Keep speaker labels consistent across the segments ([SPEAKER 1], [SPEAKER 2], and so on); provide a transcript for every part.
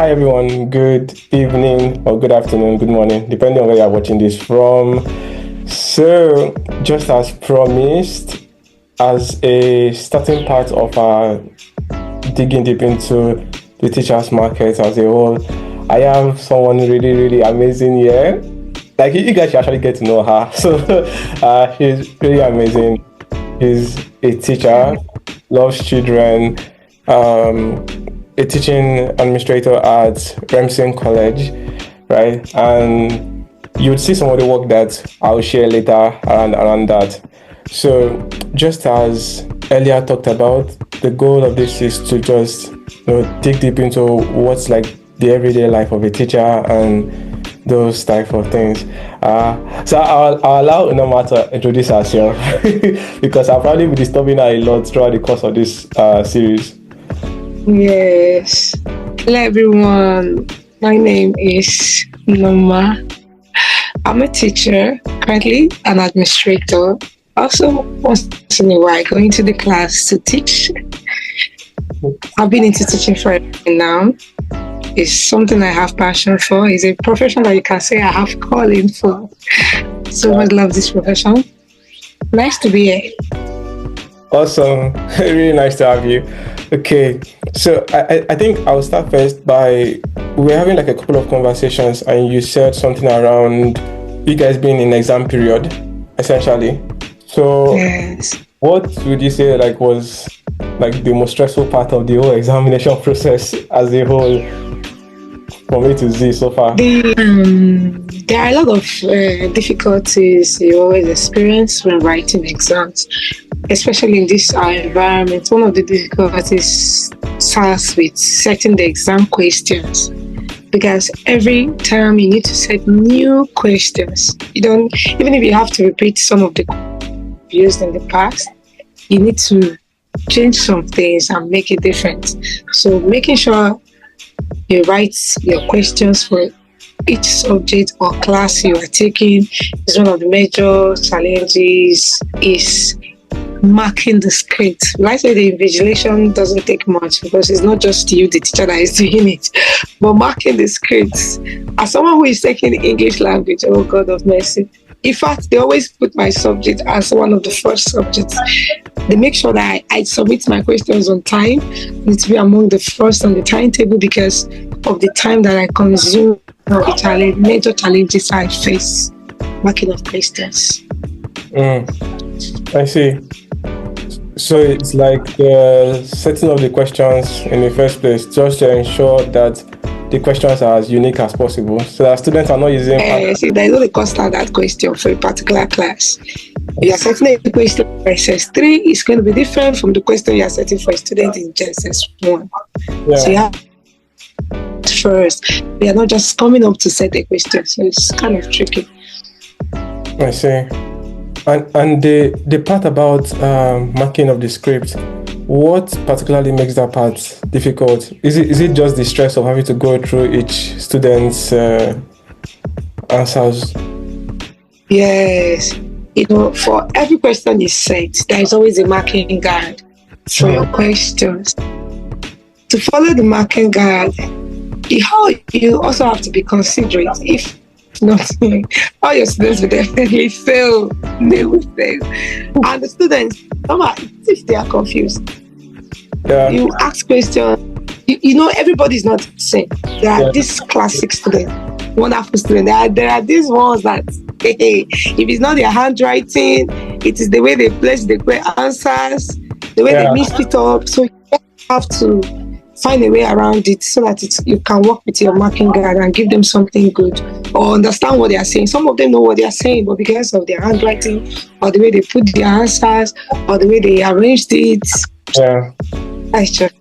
[SPEAKER 1] Hi everyone, good evening or good afternoon, good morning, depending on where you're watching this from. So, just as promised, as a starting part of our digging deep into the teachers market as a whole, I have someone really, really amazing here. Like you guys should actually get to know her. So, she's really amazing. She's a teacher, loves children, um, a teaching administrator at Remsen College, right? And you'd see some of the work that I'll share later around that. So, just as earlier talked about, the goal of this is to just dig deep into what's like the everyday life of a teacher and those type of things. So I'll allow Unoma to introduce herself because I'll probably be disturbing her a lot throughout the course of this series.
[SPEAKER 2] Yes. Hello, everyone. My name is Noma. I'm a teacher, currently an administrator. Also, once in a while, I go into the class to teach. I've been into teaching for a while now. It's something I have passion for. It's a profession that you can say I have calling for. So much love this profession. Nice to be here.
[SPEAKER 1] Awesome. Really nice to have you. Okay, so I think I'll start first by, we were having like a couple of conversations and you said something around you guys being in exam period, essentially. So
[SPEAKER 2] Yes.
[SPEAKER 1] what would you say like was like the most stressful part of the whole examination process as a whole from A to Z so far?
[SPEAKER 2] There are a lot of difficulties you always experience when writing exams, especially in this environment. One of the difficulties starts with setting the exam questions, because every time you need to set new questions. You don't, even if you have to repeat some of the used in the past, you need to change some things and make it different. So making sure you write your questions for each subject or class you are taking is one of the major challenges. Is marking the script. Like I say, the invigilation doesn't take much because it's not just you, the teacher, that is doing it, but marking the scripts. As someone who is taking English language, oh God of mercy. In fact, they always put my subject as one of the first subjects. They make sure that I submit my questions on time. I need to be among the first on the timetable because of the time that I consume, the major challenges I face marking of questions.
[SPEAKER 1] I see. So it's like the setting of the questions in the first place just to ensure that the questions are as unique as possible so that students are not using
[SPEAKER 2] See, there is no constant that question for a particular class. You are setting a question for SS3, it's going to be different from the question you are setting for a student in SS1.
[SPEAKER 1] Yeah.
[SPEAKER 2] So you have first, we are not just coming up to set a question, so it's kind of tricky.
[SPEAKER 1] I see. And the part about marking of the script, what particularly makes that part difficult? Is it just the stress of having to go through each student's answers?
[SPEAKER 2] Yes. For every question you set, there is always a marking guide for your questions. To follow the marking guide, you also have to be considerate. If not, all your students will definitely fail. They will fail. And the students, if they are confused, you ask questions. Everybody's not the same. There are these classic students, wonderful students. There are these ones that, if it's not their handwriting, it is the way they place the answers, the way they mix it up. So you have to find a way around it so that you can work with your marking guide and give them something good or understand what they are saying. Some of them know what they are saying, but because of their handwriting or the way they put their answers or the way they arranged it, that's just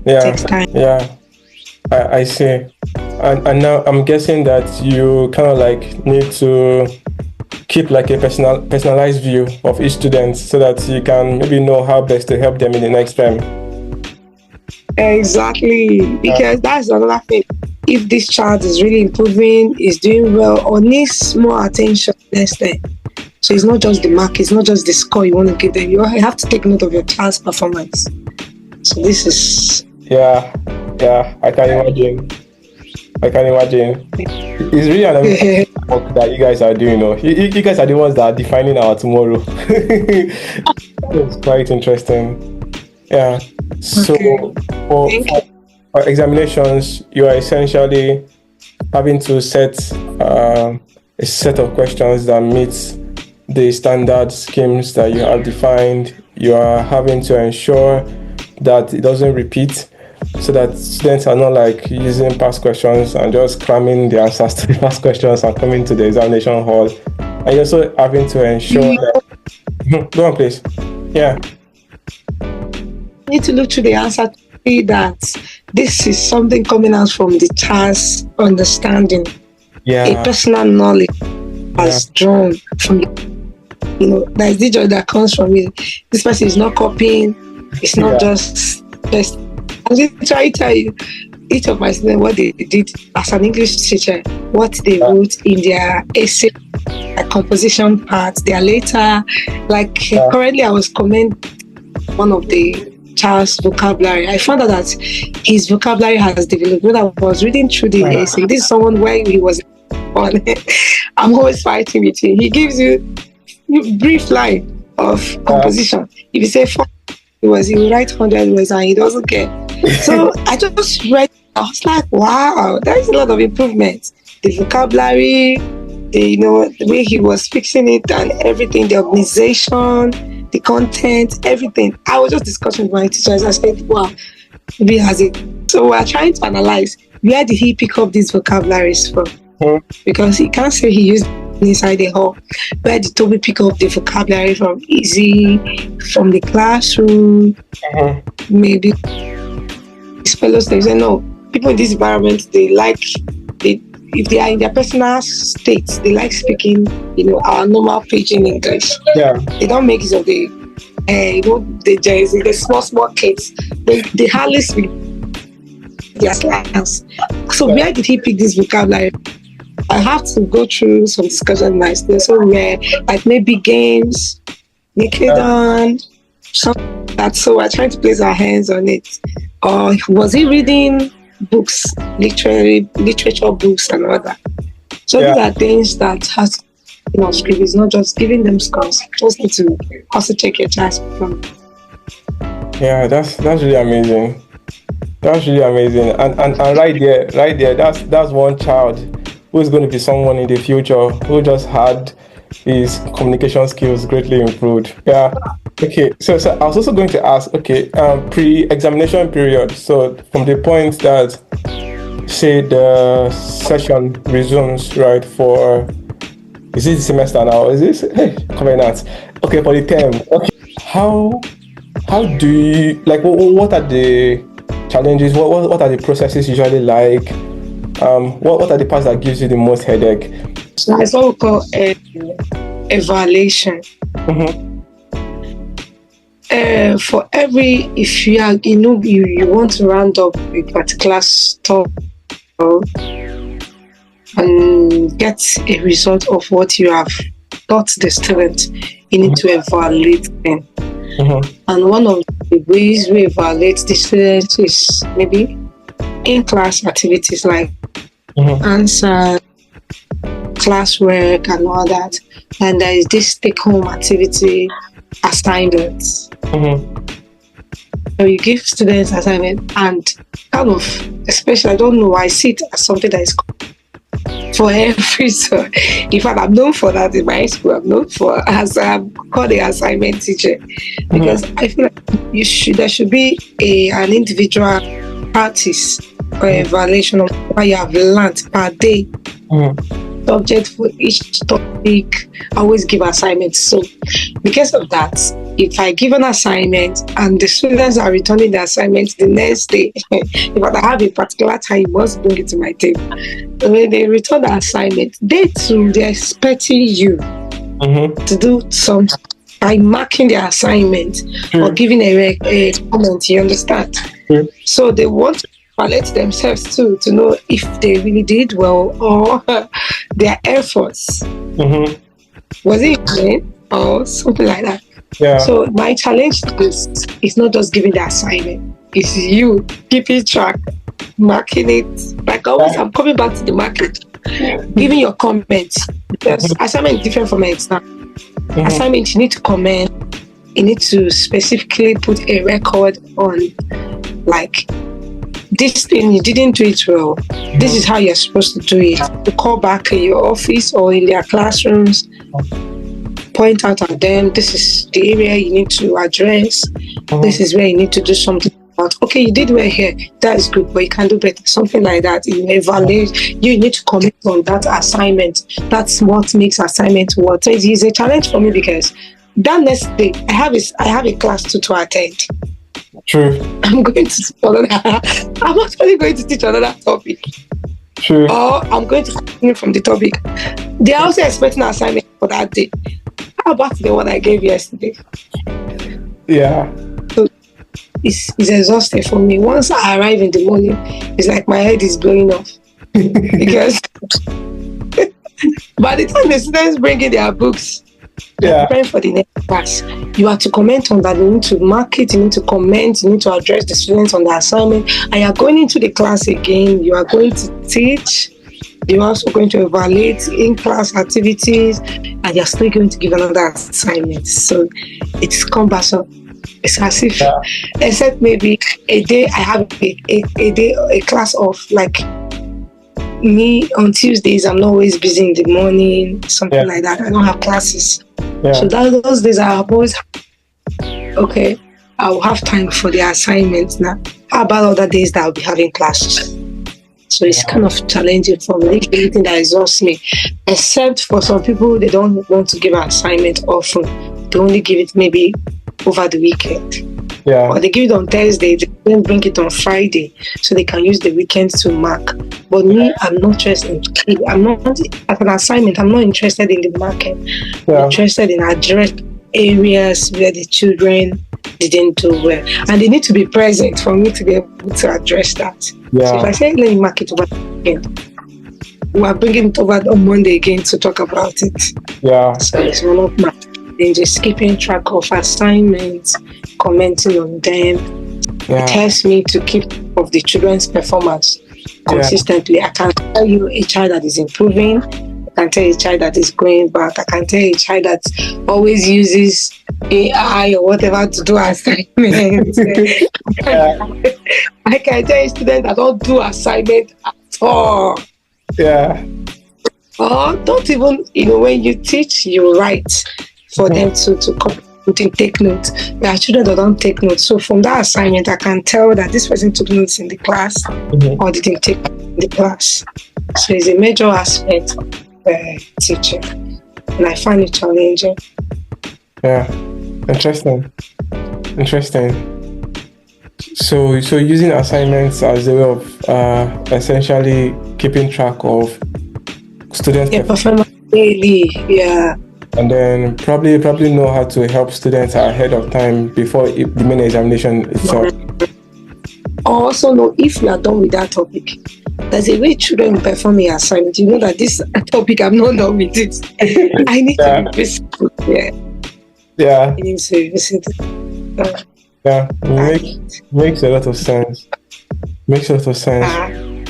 [SPEAKER 2] takes time.
[SPEAKER 1] Yeah, I see. And now I'm guessing that you kind of like need to keep like a personalized view of each student so that you can maybe know how best to help them in the next time.
[SPEAKER 2] Exactly, because that's another thing. If this child is really improving, is doing well, or needs more attention next time. So it's not just the mark, it's not just the score you want to give them. You have to take note of your child's performance. So this is...
[SPEAKER 1] Yeah, Yeah, I can imagine. I can imagine. It's really an amazing work that you guys are doing. You guys are the ones that are defining our tomorrow. It's quite interesting. Yeah. So
[SPEAKER 2] Okay.
[SPEAKER 1] for,
[SPEAKER 2] Thank you.
[SPEAKER 1] for, for examinations, you are essentially having to set a set of questions that meets the standard schemes that you have defined. You are having to ensure that it doesn't repeat, so that students are not like using past questions and just cramming the answers to the past questions and coming to the examination hall. And you're also having to ensure
[SPEAKER 2] You
[SPEAKER 1] that go on, please. Yeah,
[SPEAKER 2] need to look through the answer to see that this is something coming out from the child's understanding, a
[SPEAKER 1] yeah,
[SPEAKER 2] personal knowledge
[SPEAKER 1] yeah,
[SPEAKER 2] has drawn from there's the joy that comes from it. This person is not copying, it's not
[SPEAKER 1] yeah,
[SPEAKER 2] just I'm just trying to tell you each of my students what they did as an English teacher, what they
[SPEAKER 1] yeah,
[SPEAKER 2] wrote in their essay, their composition part, their later, like
[SPEAKER 1] yeah,
[SPEAKER 2] currently I was commenting one of the child's vocabulary. I found out that his vocabulary has developed. When I was reading through the essay, this is someone where he was on. I'm always fighting with him. He gives you brief line of
[SPEAKER 1] yeah.
[SPEAKER 2] composition. If you say 4 words, he will write 100 words and he doesn't care. So I just read, I was like, wow, there is a lot of improvement. The vocabulary, the way he was fixing it and everything, the organization, the content, everything. I was just discussing with my teachers. I said, wow, maybe has it. So we're trying to analyze where did he pick up these vocabularies from? Because he can't say he used inside the hall. Where did Toby pick up the vocabulary from? Easy, from the classroom, maybe his fellows. They say no. People in this environment, if they are in their personal states, they like speaking, our normal pidgin English.
[SPEAKER 1] Yeah.
[SPEAKER 2] They don't make use of the small kids. They hardly speak their slangs. So where did he pick this vocabulary? I have to go through some discussion myself. So where like maybe games, Nickelodeon, something like that. So we're trying to place our hands on it. Or was he reading books, literature books and all that? So these are things that has script. It's not just giving them scores. Just need to also check your child's performance.
[SPEAKER 1] Yeah, that's really amazing. That's really amazing. And right there, that's one child who's going to be someone in the future who just had his communication skills greatly improved. Yeah. Okay. So I was also going to ask, okay, pre-examination period. So from the point that say the session resumes, right, for is it the semester now? Is this coming out? Okay, for the term. Okay. How do you like what are the challenges? What are the processes usually like? What are the parts that gives you the most headache?
[SPEAKER 2] So it's what we call evaluation. For every, if you are, you want to round up a particular stuff and get a result of what you have taught the student, you need to evaluate them. And one of the ways we evaluate the students is maybe in-class activities like answer, classwork and all that. And there is this take-home activity assignments. So you give students assignment and kind of, especially, I don't know, I see it as something that is for every, so in fact I'm known for that in my school. I'm known for as I'm called the assignment teacher because I feel like there should be an individual practice or evaluation of what you have learned per day. Subject for each topic, I always give assignments. So because of that, if I give an assignment and the students are returning the assignment the next day, if I have a particular time, you must bring it to my table. So when they return the assignment, they're expecting you to do something by marking the assignment or giving a comment, you understand? So they want to evaluate themselves too to know if they really did well or their efforts. Was it vain or something like that?
[SPEAKER 1] Yeah.
[SPEAKER 2] So my challenge is not just giving the assignment, it's you keeping track marking it. Like always, I'm coming back to the market, giving your comments. Because assignment is different from exam. Assignment, you need to comment. You need to specifically put a record on, like, this thing, you didn't do it well. This is how you're supposed to do it. You call back in your office or in their classrooms, point out at them, this is the area you need to address. This is where you need to do something about. Okay, you did well here. That is good, but you can do better. Something like that. You evaluate. You need to comment on that assignment. That's what makes assignment work. So it's a challenge for me because that next day I have a class to attend.
[SPEAKER 1] True.
[SPEAKER 2] I'm going to teach another. I'm actually going to teach another topic.
[SPEAKER 1] True.
[SPEAKER 2] Or I'm going to continue from the topic. They're also expecting an assignment for that day. How about the one I gave yesterday?
[SPEAKER 1] Yeah.
[SPEAKER 2] So it's exhausting for me. Once I arrive in the morning, it's like my head is blowing off. Because by the time the students bring in their books, preparing for the next class, you have to comment on that. You need to mark it, you need to comment, you need to address the students on the assignment, and you are going into the class again. You are going to teach, you're also going to evaluate in-class activities, and you're still going to give another assignment. So it's cumbersome. It's as if, except maybe a day I have a class off, like me on Tuesdays, I'm not always busy in the morning, something like that. I don't have classes. So those days I have always, okay, I'll have time for the assignments now. How about other days that I'll be having classes? So it's kind of challenging for me, anything that exhausts me. Except for some people, they don't want to give an assignment often. They only give it maybe over the weekend. Or they give it on Thursday, they then bring it on Friday, so they can use the weekend to mark. But me, I'm not interested. I'm not at an assignment. I'm not interested in the marking. I'm interested in address areas where the children didn't do well, and they need to be present for me to be able to address that. So if I say let me mark it over the weekend, we are bringing it over on Monday again to talk about it. So it's one of my. Then just keeping track of assignments, commenting on them. It helps me to keep of the children's performance consistently. I can tell you a child that is improving. I can tell a child that is going back. I can tell a child that always uses AI or whatever to do assignments. I can tell a student that don't do assignment at all. Or don't even, when you teach, you write. For them to copy, take notes. There are children that don't take notes. So from that assignment, I can tell that this person took notes in the class or didn't take in the class. So it's a major aspect of teaching. And I find it challenging.
[SPEAKER 1] Interesting. So using assignments as a way of essentially keeping track of students'
[SPEAKER 2] performance daily,
[SPEAKER 1] and then probably know how to help students ahead of time before the main examination itself.
[SPEAKER 2] Also know if you are done with that topic, there's a way children perform an assignment. You know that this topic, I'm not done with it. I need to visit. I need to visit.
[SPEAKER 1] Makes a lot of sense.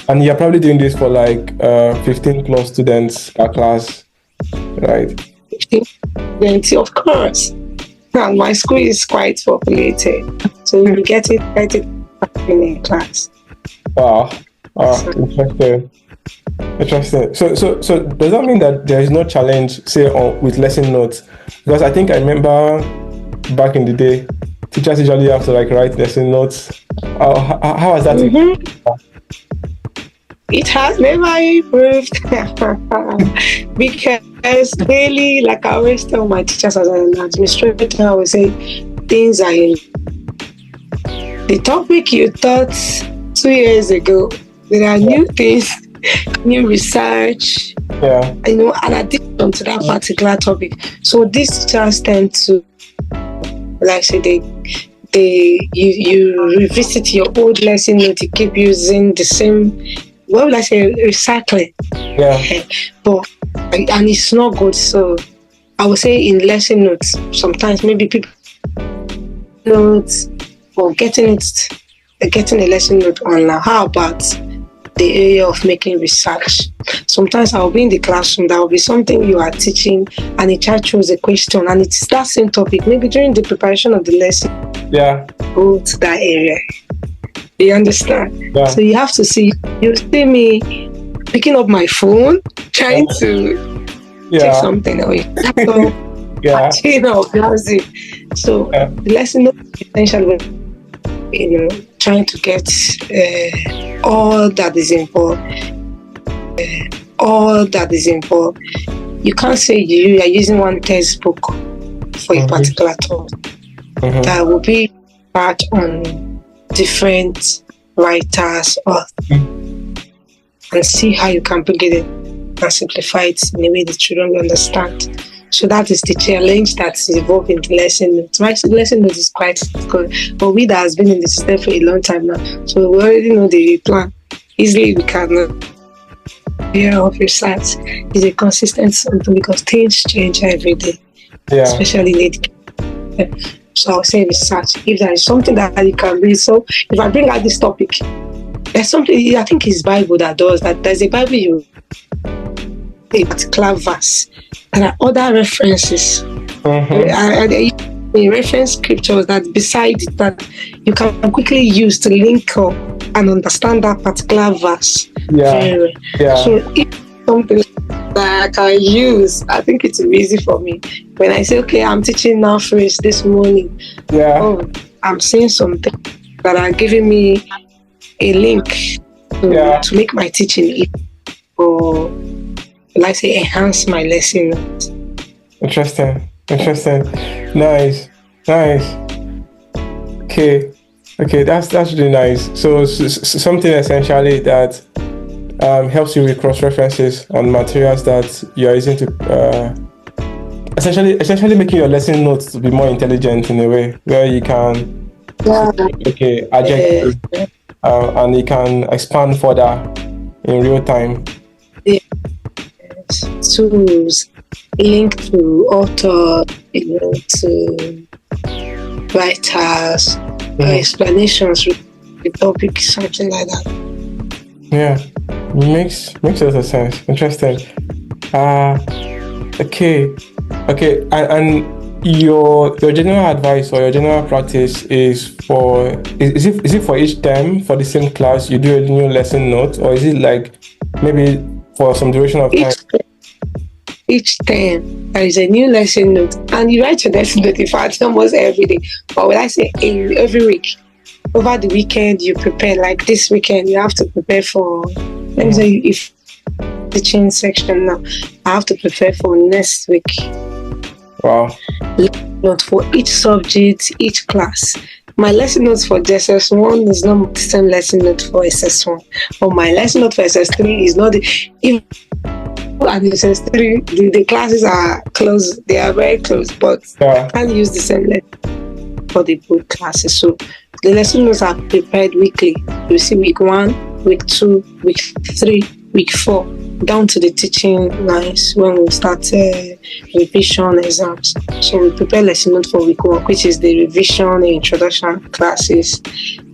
[SPEAKER 1] And you're probably doing this for like 15 plus students per class, right?
[SPEAKER 2] 20, of course. And my school is quite populated, so you get it in a class.
[SPEAKER 1] Wow, interesting. So does that mean that there is no challenge, say, with lesson notes? Because I think I remember back in the day, teachers usually have to like write lesson notes. How has that?
[SPEAKER 2] It has never improved because daily, like I always tell my teachers as an administrator, I would say things are in the topic you taught 2 years ago. There are new things, new research, an addition to that particular topic. So these teachers tend to, like I said, you revisit your old lesson note, you keep using the same. What would I say? Recycling. But and it's not good. So I would say in lesson notes, sometimes maybe people notes or getting it getting a lesson note online. How about the area of making research? Sometimes I'll be in the classroom, there will be something you are teaching, and a child throws a question, and it's that same topic. Maybe during the preparation of the lesson, go to that area. You understand?
[SPEAKER 1] Yeah.
[SPEAKER 2] So you have to see. You see me picking up my phone, trying to check something, or So the lesson note is essentially, trying to get all that is involved. You can't say you are using one textbook for a particular topic. That will be part on different writers and see how you can bring it in and simplify it in a way the children will understand. So that is the challenge that's involved in the lesson notes. My lesson notes is quite good, but we that has been in the system for a long time now, so we already know the plan. Easily we can of research is a consistent something because things change every day, especially in education. So I'll say research. If there is something that you can read, so if I bring out this topic, there's something, I think it's Bible that does that. There's a Bible you a particular verse. There are other references. Reference scriptures that beside it that you can quickly use to link up and understand that particular verse. So if something that I can use, I think it will be easy for me. When I say, okay, I'm teaching now phrase this morning, I'm seeing something that are giving me a link to make my teaching easy, or like say enhance my lesson.
[SPEAKER 1] Interesting. Nice. Okay, that's really nice. So something essentially that helps you with cross references on materials that you are using to essentially making your lesson notes to be more intelligent in a way where you can adjective and you can expand further in real time.
[SPEAKER 2] Tools link to author, to writers, explanations with the topic, something like that.
[SPEAKER 1] Yeah, makes a lot of sense. Interesting. Okay, and your general advice or your general practice is it for each term for the same class you do a new lesson note, or is it like maybe for some duration of time?
[SPEAKER 2] Each term there is a new lesson note, and you write your lesson note in fact almost every day. But when I say every week, over the weekend you prepare. Like this weekend you have to prepare for, let me say, if teaching section now, I have to prepare for next week.
[SPEAKER 1] Wow.
[SPEAKER 2] Note for each subject, each class. My lesson notes for SS1 is not the same lesson note for SS1. But my lesson note for SS3 is not and SS3, the classes are close. They are very close, but I can't use the same lesson for the both classes. So the lesson notes are prepared weekly. You see week 1, week 2, week 3, week 4, down to the teaching lines when we start revision exams. So we prepare lesson note for week 1, which is the revision, the introduction classes.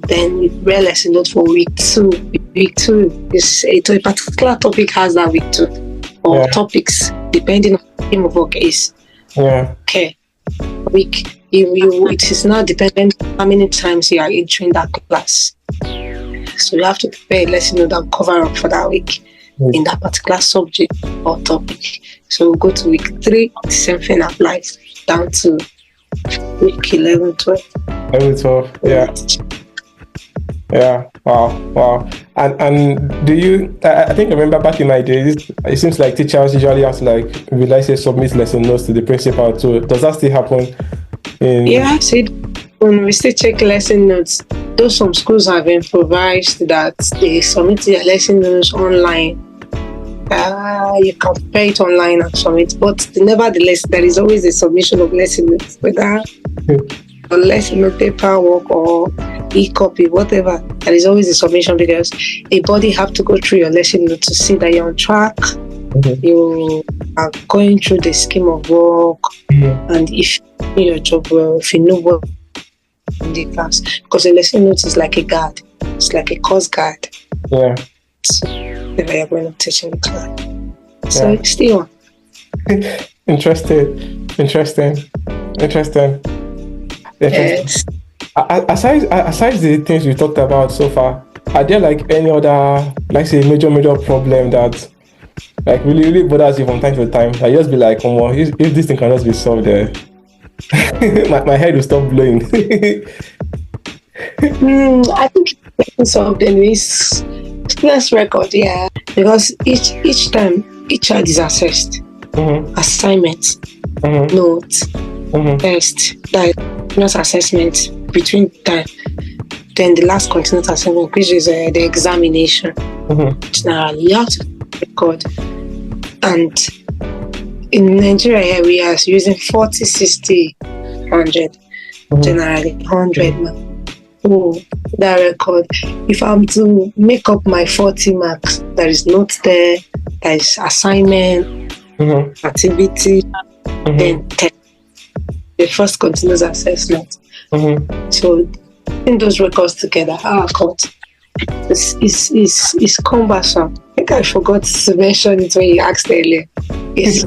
[SPEAKER 2] Then we prepare lesson note for week 2. Week 2 is a particular topic has that week 2. Or topics, depending on the theme of work is. Okay. Week, it is now dependent on how many times you are entering that class. So you have to prepare a lesson note that will cover up for that week in that particular subject or topic. So we'll go to week 3, the same thing applies down to week 11, 12.
[SPEAKER 1] 11, 12, yeah. Wow. And do you? I think I remember back in my days, it seems like teachers usually have to submit lesson notes to the principal too. Does that still happen?
[SPEAKER 2] When we still check lesson notes, though some schools have improvised that they submit their lesson notes online. You can prepare it online and submit, but nevertheless, there is always a submission of lesson notes, whether on lesson note paperwork or e-copy, whatever. There is always a submission because a body have to go through your lesson note to see that you're on track. You are going through the scheme of work, and if you know your job well, if you know what in the class, because a lesson note is like a guard. It's like a course guide.
[SPEAKER 1] Yeah.
[SPEAKER 2] So whenever you're going to teach in the class. So
[SPEAKER 1] Yeah.
[SPEAKER 2] stay on.
[SPEAKER 1] Interesting.
[SPEAKER 2] Yes.
[SPEAKER 1] Aside the things we talked about so far, are there like any other, like say, major problem that like really bothers you from time to time? I just be like, oh, well, if this thing can just be solved, my head will stop blowing.
[SPEAKER 2] I think some of them is students record, yeah, because each time each child is assessed, assignment, notes, test, continuous assessment between time, then the last continuous assessment, which is the examination. Generally, you have to record, and in Nigeria here we are using 40, 60, 100, generally 100. Oh, that record. If I'm to make up my 40 marks, there is notes there is assignment, activity, then test, the first continuous assessment. So putting those records together, our account is cumbersome. I think I forgot to mention it when you asked earlier. It's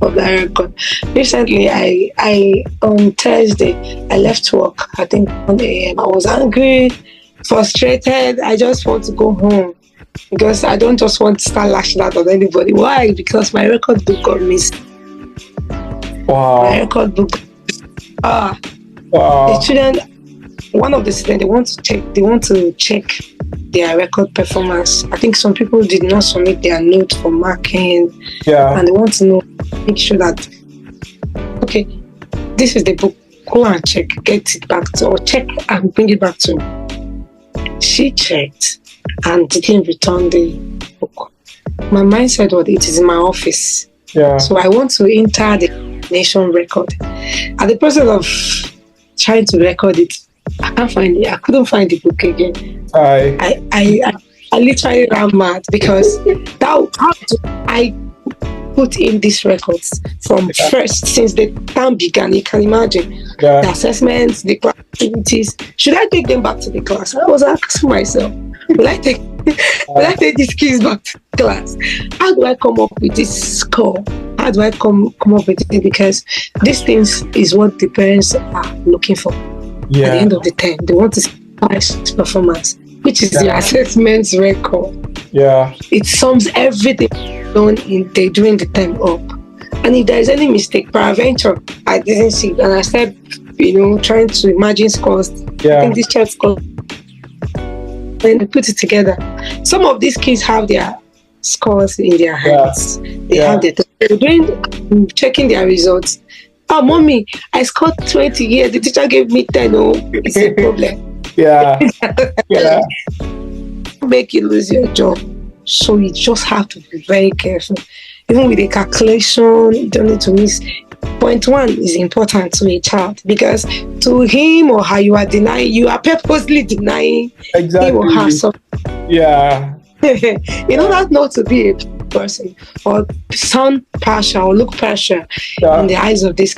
[SPEAKER 2] of that record. Recently, I on Thursday, I left work. I think 1 a.m. I was angry, frustrated. I just want to go home because I don't just want to start lashing out on anybody. Why? Because my record book got missed.
[SPEAKER 1] Wow.
[SPEAKER 2] My record book.
[SPEAKER 1] Wow.
[SPEAKER 2] The children, one of the students, they want to check their record performance. I think some people did not submit their note for marking.
[SPEAKER 1] Yeah.
[SPEAKER 2] And they want to know, make sure that, okay, this is the book, go and check, get it back to, or check and bring it back to me. She checked and didn't return the book. My mindset was, it is in my office.
[SPEAKER 1] Yeah.
[SPEAKER 2] So I want to enter the nation record. At the process of trying to record it, I can't find it. I couldn't find the book again. I literally ran mad because I put in these records from first, since the time began. You can imagine the assessments, the class activities. Should I take them back to the class? I was asking myself, will I take these kids back to class? How do I come up with this score? How do I come up with it? Because these things is what the parents are looking for. At the end of the term, they want to see past performance, which is the assessment record. Yeah. It sums everything done during the term up. And if there is any mistake, peradventure, I didn't see it, and I started, trying to imagine scores. I think this child scored. Then they put it together. Some of these kids have their scores in their hands. They have their doing checking their results. Oh, mommy, I scored 20 here. The teacher gave me 10. Oh, it's a problem. Make you lose your job. So you just have to be very careful. Even with the calculation, you don't need to miss. Point one is important to a child because to him or her, you are purposely denying him or her something. In order not to be a person or sound partial or look partial in the eyes of this,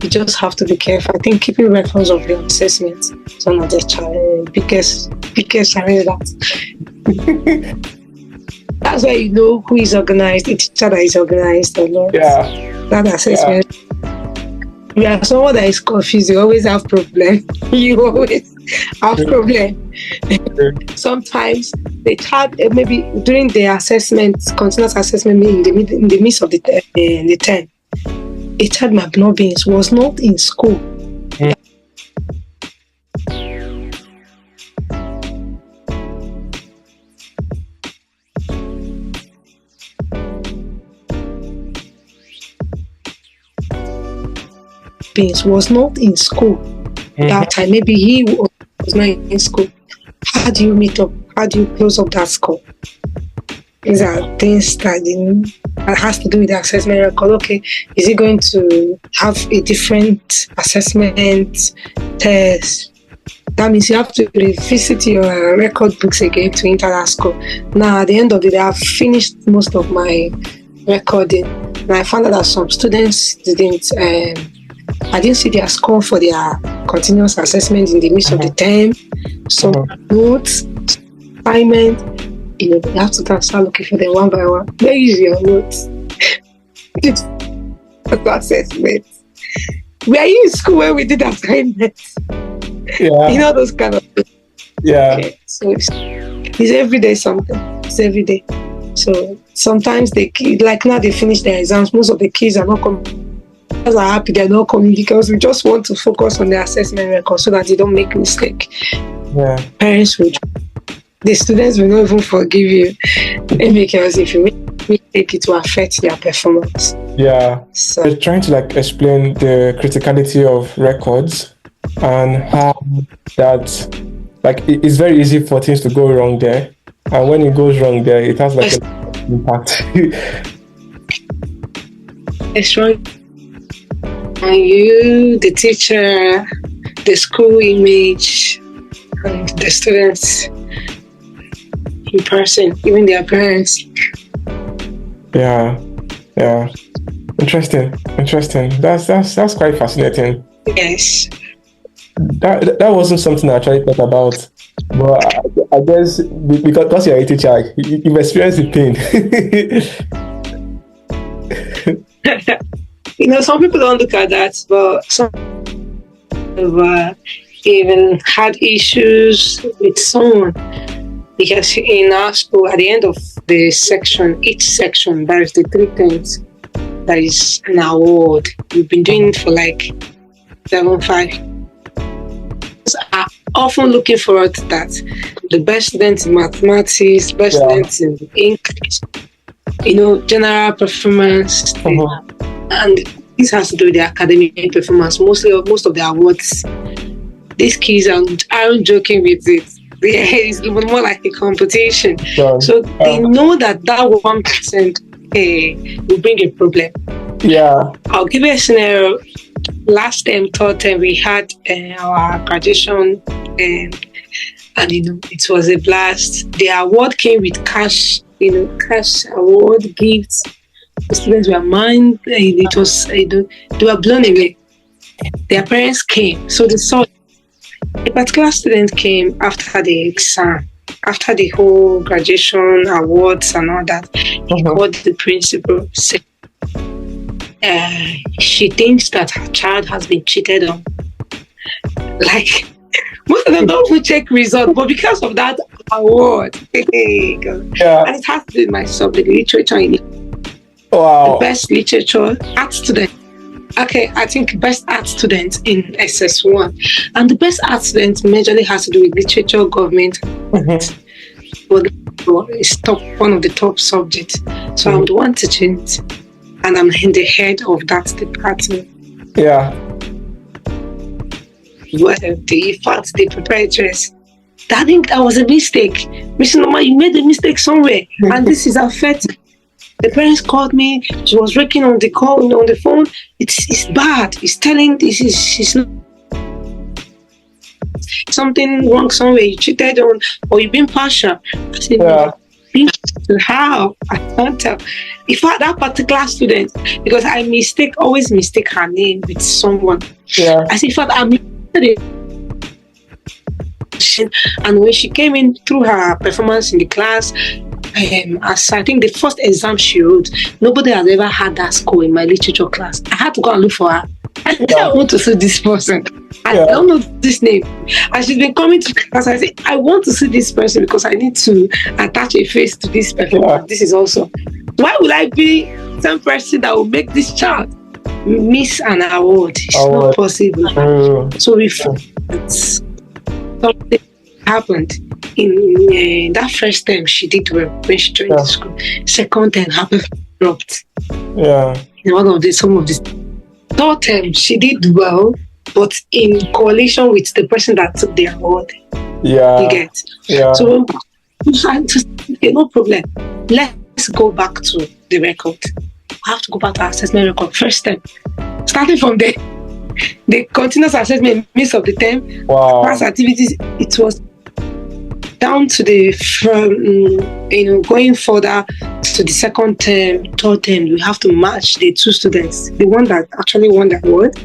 [SPEAKER 2] you just have to be careful. I think keeping records of your assessment is one of the biggest challenge. That's why you know who is organized, the teacher that is organized or not. That assessment. You are someone that is confused, you always have problem. You always have problem. Sometimes the child, maybe during the assessment, continuous assessment, in the midst of the term, a child might not be was not in school. Was not in school that time. Maybe he was not in school. How do you meet up? How do you close up that score? These are things that has to do with the assessment record. Okay, is he going to have a different assessment test? That means you have to revisit your record books again to enter that score. Now, at the end of the day, I've finished most of my recording, and I found out that some students I didn't see their score for their continuous assessment in the midst of the term, some notes, assignment. You have to start looking for them one by one. Where is your notes? Assessment. Were you in school when we did assignments?
[SPEAKER 1] Yeah.
[SPEAKER 2] Those kind of things.
[SPEAKER 1] Yeah.
[SPEAKER 2] Okay. So it's everyday something. It's everyday. So sometimes like now they finish their exams, most of the kids are not coming. Are happy they're not coming because we just want to focus on the assessment record so that they don't make mistake.
[SPEAKER 1] Yeah.
[SPEAKER 2] Parents would, the students will not even forgive you because if you make mistake, it will affect their performance.
[SPEAKER 1] Yeah.
[SPEAKER 2] So
[SPEAKER 1] they're trying to explain the criticality of records and how that it's very easy for things to go wrong there, and when it goes wrong there, it has an impact.
[SPEAKER 2] It's wrong. And you, the teacher, the school image, and the students in person, even their parents.
[SPEAKER 1] Yeah. Interesting. That's quite fascinating.
[SPEAKER 2] Yes.
[SPEAKER 1] That wasn't something I actually thought about, but I guess because you're a teacher, you've experienced the pain.
[SPEAKER 2] Some people don't look at that, but some have even had issues with someone. Because in our school, at the end of the section, each section, there is the 3 things. There is an award. We've been doing it for 7-5. Are often looking forward to that. The best students in mathematics, best students in English, general performance. And this has to do with the academic performance. Most of the awards, these kids aren't joking with it. It's more like a competition. So they know that 1% will bring a problem.
[SPEAKER 1] Yeah.
[SPEAKER 2] I'll give you a scenario. Last term, third term, we had our graduation, and it was a blast. The award came with cash, cash award, gifts. The students were mine. It was they were blown away. Their parents came, so they saw. A particular student came after the exam, after the whole graduation awards and all that. He called the principal, said she thinks that her child has been cheated on. Most of them don't even check results, but because of that award, and it has to do with my subject, literature in it.
[SPEAKER 1] Wow.
[SPEAKER 2] The best literature art student. Okay, I think best art student in SS1. And the best art student majorly has to do with literature, government. But it's one of the top subjects. So I'm the one teaching it. And I'm in the head of that department.
[SPEAKER 1] Yeah.
[SPEAKER 2] The proprietors. I think that was a mistake. Mr. Norma, you made a mistake somewhere. And this is affecting. The parents called me. She was working on the call on the phone. It's bad. It's telling she's not something wrong somewhere. You cheated on, or you've been partial. I said, how? I can't tell. If I that particular student, because I always mistake her name with someone.
[SPEAKER 1] Yeah.
[SPEAKER 2] I said, in fact, I mistake it. And when she came in through her performance in the class, as I think the first exam she wrote, nobody has ever had that score in my literature class. I had to go and look for her. I want to see this person. I don't know this name. And she's been coming to class. I say, I want to see this person because I need to attach a face to this performance. This is also. Why would I be some person that will make this child miss an award? It's not possible. So we something happened. In that first time, she did well when she joined the school. Second time, her dropped.
[SPEAKER 1] Yeah.
[SPEAKER 2] In some of this. Third time, she did well, but in coalition with the person that took the award.
[SPEAKER 1] Yeah.
[SPEAKER 2] You get.
[SPEAKER 1] Yeah.
[SPEAKER 2] So, no problem. Let's go back to the record. We have to go back to our assessment record first time. Starting from there, the continuous assessment midst of the term, class activities, it was down to going further to the second term, third term, we have to match the two students, the one that actually won the award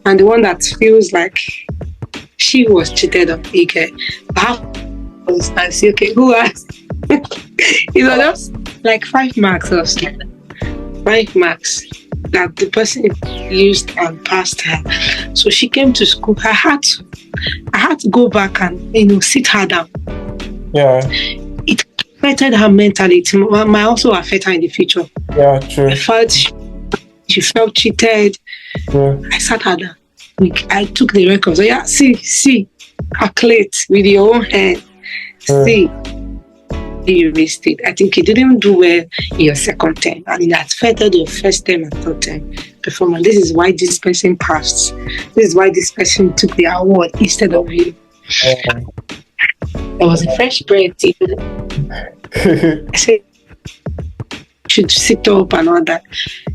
[SPEAKER 2] and the one that feels like she was cheated on. Okay, I say, okay, who asked? It was just like 5 marks or something. 5 marks that the person used and passed her. So she came to school. I had to go back and sit her down.
[SPEAKER 1] Yeah.
[SPEAKER 2] It affected her mentally. It might also affect her in the future.
[SPEAKER 1] Yeah, true.
[SPEAKER 2] I felt she felt cheated.
[SPEAKER 1] Yeah.
[SPEAKER 2] I sat her down. I took the records. So yeah, see, calculate with your own hand. See, you missed it. I think you didn't do well in your second term, and it affected your first term and third term performance. This is why this person passed. This is why this person took the award instead of you. There was a fresh breath. I said, should sit up and all that.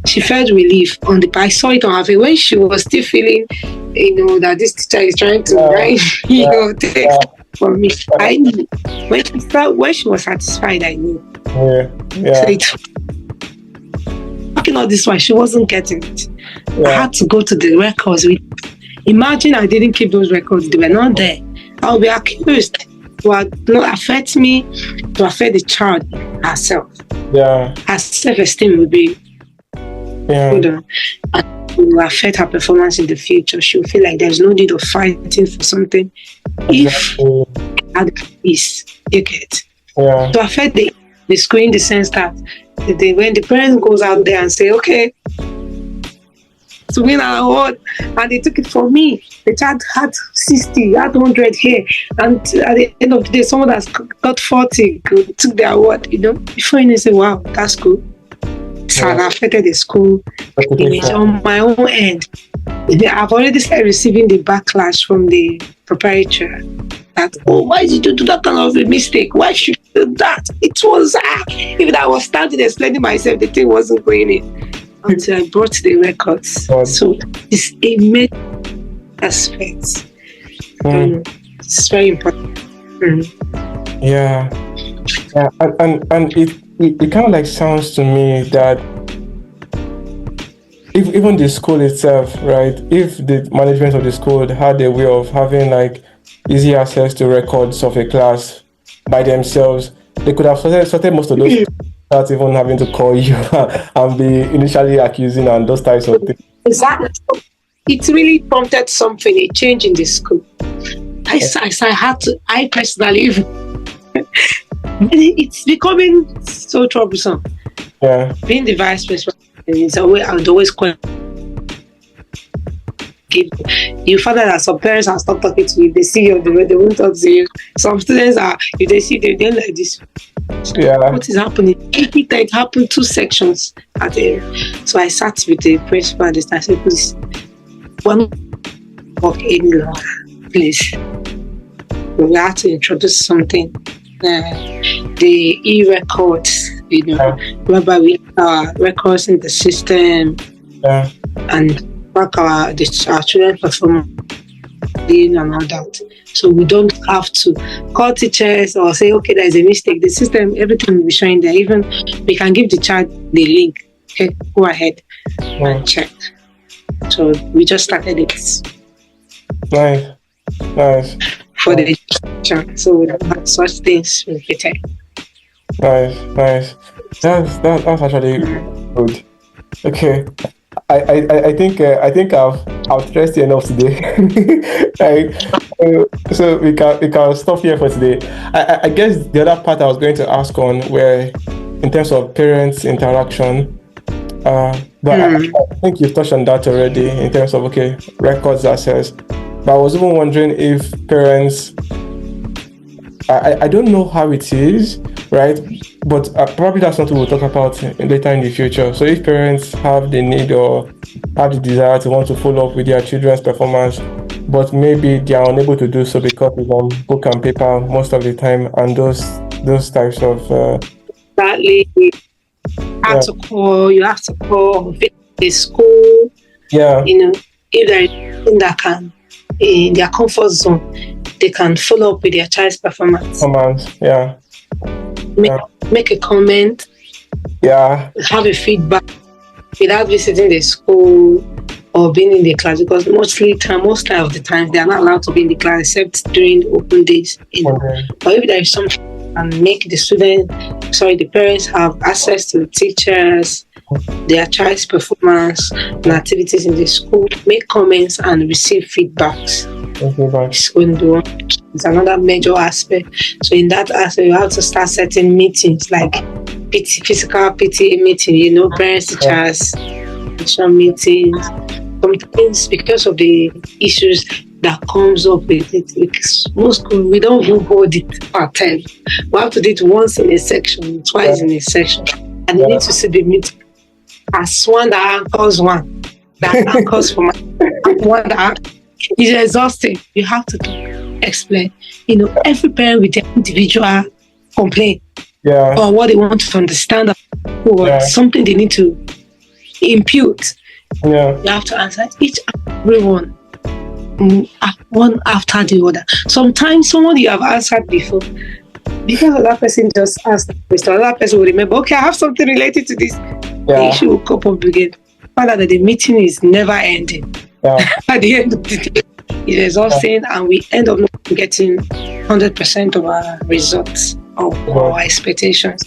[SPEAKER 2] She felt relief on the. I saw it on her face when she was still feeling, that this teacher is trying to write, take for me. I knew when she was satisfied. I knew. So talking all this while she wasn't getting it. I had to go to the records. Imagine I didn't keep those records. They were not there. I'll be accused. To not affect me, to affect the child herself. Yeah. Her self-esteem will be good on. And it will affect her performance in the future. She'll feel like there's no need of fighting for something. If is you get. To affect the school in the sense that when the parent goes out there and say, okay, to win an award, and they took it from me. The child had 60, had 100 here, and at the end of the day, someone that's got 40 took the award. Before you say, "Wow, that's cool." So I affected the school image on my own end. I've already started receiving the backlash from the proprietor. That why did you do that kind of a mistake? Why should you do that? It was if I was standing explaining myself, the thing wasn't going in. Until I brought the records. So it's a major aspect. It's very important.
[SPEAKER 1] Yeah. And it kind of like sounds to me that if even the school itself, right, if the management of the school had a way of having like easy access to records of a class by themselves, they could have sorted most of those without even having to call you and be initially accusing and those types of things.
[SPEAKER 2] Exactly. It really prompted something, a change in the school. I personally, it's becoming so troublesome. Yeah. Being the vice principal is always quite. You find that some parents are stopped talking to you. They see you on the way, they won't talk to you. Some students are, if they see they don't like this. What is happening? It happened 2 sections at the end. So I sat with the principal and I said, please, one work any longer, please. We have to introduce something. The e-records, whereby we have records in the system and track our children performance and all that. So we don't have to call teachers or say, okay, there's a mistake. The system, everything will be showing there. Even we can give the child the link. Okay, go ahead and check. So we just started it.
[SPEAKER 1] Nice.
[SPEAKER 2] For the education. So we don't have such things repeated.
[SPEAKER 1] Nice. That's actually good. Okay. I think I've stressed you enough today. So we can stop here for today. I guess the other part I was going to ask on were in terms of parents' interaction. But I think you've touched on that already in terms of records access. But I was even wondering if parents, I don't know how it is, right? But probably that's something we'll talk about later in the future. So if parents have the need or have the desire to want to follow up with their children's performance, but maybe they are unable to do so because it's on book and paper most of the time, and those types of
[SPEAKER 2] exactly. You have to call the school. Yeah. If there is something that can in their comfort zone, they can follow up with their child's performance. Make a comment. Have a feedback without visiting the school, or or being in the class, because most time of the time they are not allowed to be in the class except during the open days.
[SPEAKER 1] Okay.
[SPEAKER 2] But if there is something and make the parents have access to the teachers, their child's performance and activities in the school, make comments and receive feedbacks.
[SPEAKER 1] Okay, bye.
[SPEAKER 2] It's going to be it's another major aspect. So in that aspect, you have to start setting meetings like physical PTA meeting, parents, teachers, some meetings. Sometimes because of the issues that comes up with it, because most schools we don't even hold it per term. We have to do it once in a section, twice in a section, and you need to see the meeting as one that anchors for one that is exhausting. You have to explain. Every parent with their individual complaint or what they want to understand or something they need to impute.
[SPEAKER 1] Yeah.
[SPEAKER 2] You have to answer each and every one after the other. Sometimes someone you have answered before, because that person just asked the question, that person will remember, okay, I have something related to this. The issue will come up again. Find out that the meeting is never ending.
[SPEAKER 1] Yeah.
[SPEAKER 2] At the end of the day, it's exhausting, and we end up not getting 100% of our results or our expectations,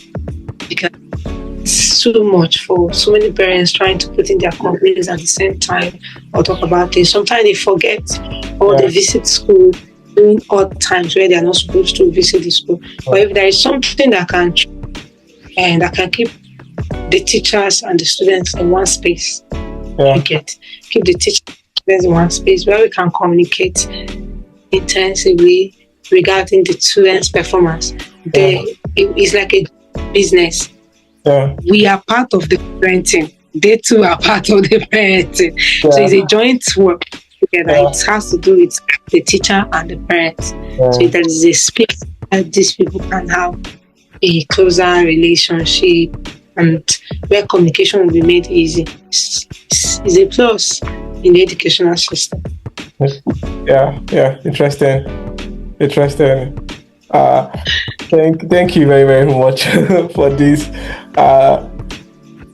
[SPEAKER 2] because it's too much for so many parents trying to put in their complaints at the same time or talk about things. Sometimes they forget or they visit school during odd times where they are not supposed to visit the school. But if there is something that can keep the teachers and the students in one space, keep the teachers in one space where we can communicate intensively regarding the students' performance. It's like a business.
[SPEAKER 1] Yeah.
[SPEAKER 2] We are part of the parenting. They too are part of the parenting.
[SPEAKER 1] Yeah.
[SPEAKER 2] So it's a joint work together. It has to do with the teacher and the parents. So there is a space that these people can have a closer relationship and where communication will be made easy. It's a plus in the educational system.
[SPEAKER 1] Yeah. Interesting. Thank you very, very much for this.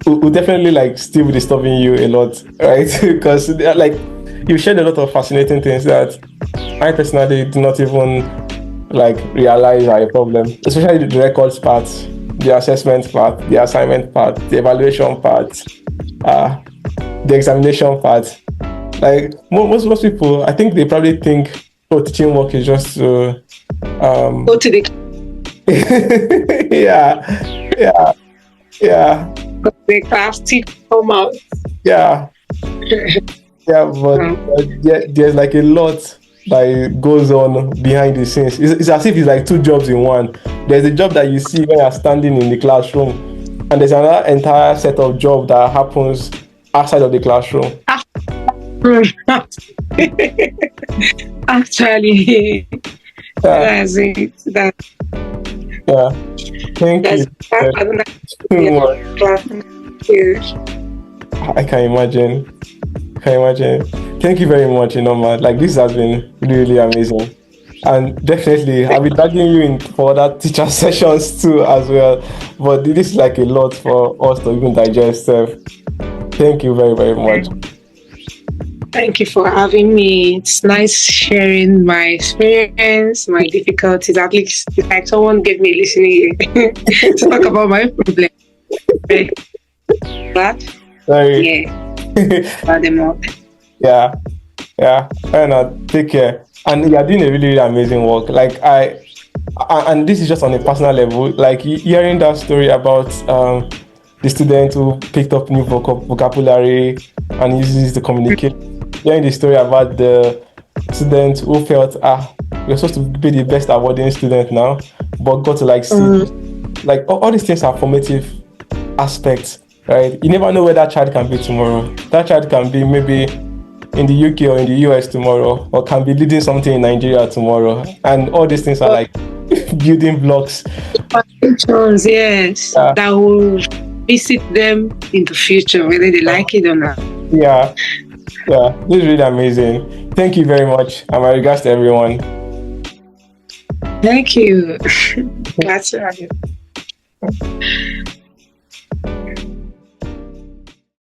[SPEAKER 1] We'll definitely still be disturbing you a lot, right? Because you shared a lot of fascinating things that I personally do not even realize are a problem, especially the records part, the assessment part, the assignment part, the evaluation part, the examination part. Most people, I think they probably think, teaching work is just to
[SPEAKER 2] go to the the class teach come out.
[SPEAKER 1] But there's a lot that goes on behind the scenes. It's as if it's two jobs in one. There's a job that you see when you're standing in the classroom, and there's another entire set of job that happens outside of the classroom. Actually, that's it. Thank you. I can imagine. Thank you very much, man. This has been really, really amazing. And definitely, I'll be dragging you in for other teacher sessions too as well. But this is a lot for us to even digest. Thank you very, very much.
[SPEAKER 2] Thank you for having me. It's nice sharing my experience, my difficulties. At least it's like someone gave me listening to talk about my problem. But
[SPEAKER 1] sorry.
[SPEAKER 2] About them all.
[SPEAKER 1] Yeah. Take care. And you're doing a really, really amazing work. And this is just on a personal level. Hearing that story about the student who picked up new vocabulary and uses to communicate. Hearing the story about the student who felt, you're supposed to be the best awarding student now, but got to see, all these things are formative aspects, right? You never know where that child can be tomorrow. That child can be maybe in the UK or in the US tomorrow, or can be leading something in Nigeria tomorrow. And all these things are building blocks.
[SPEAKER 2] Yes, that will visit them in the future, whether they like it or not.
[SPEAKER 1] Yeah, this is really amazing. Thank you very much. And my regards to everyone.
[SPEAKER 2] Thank you. Glad to have you.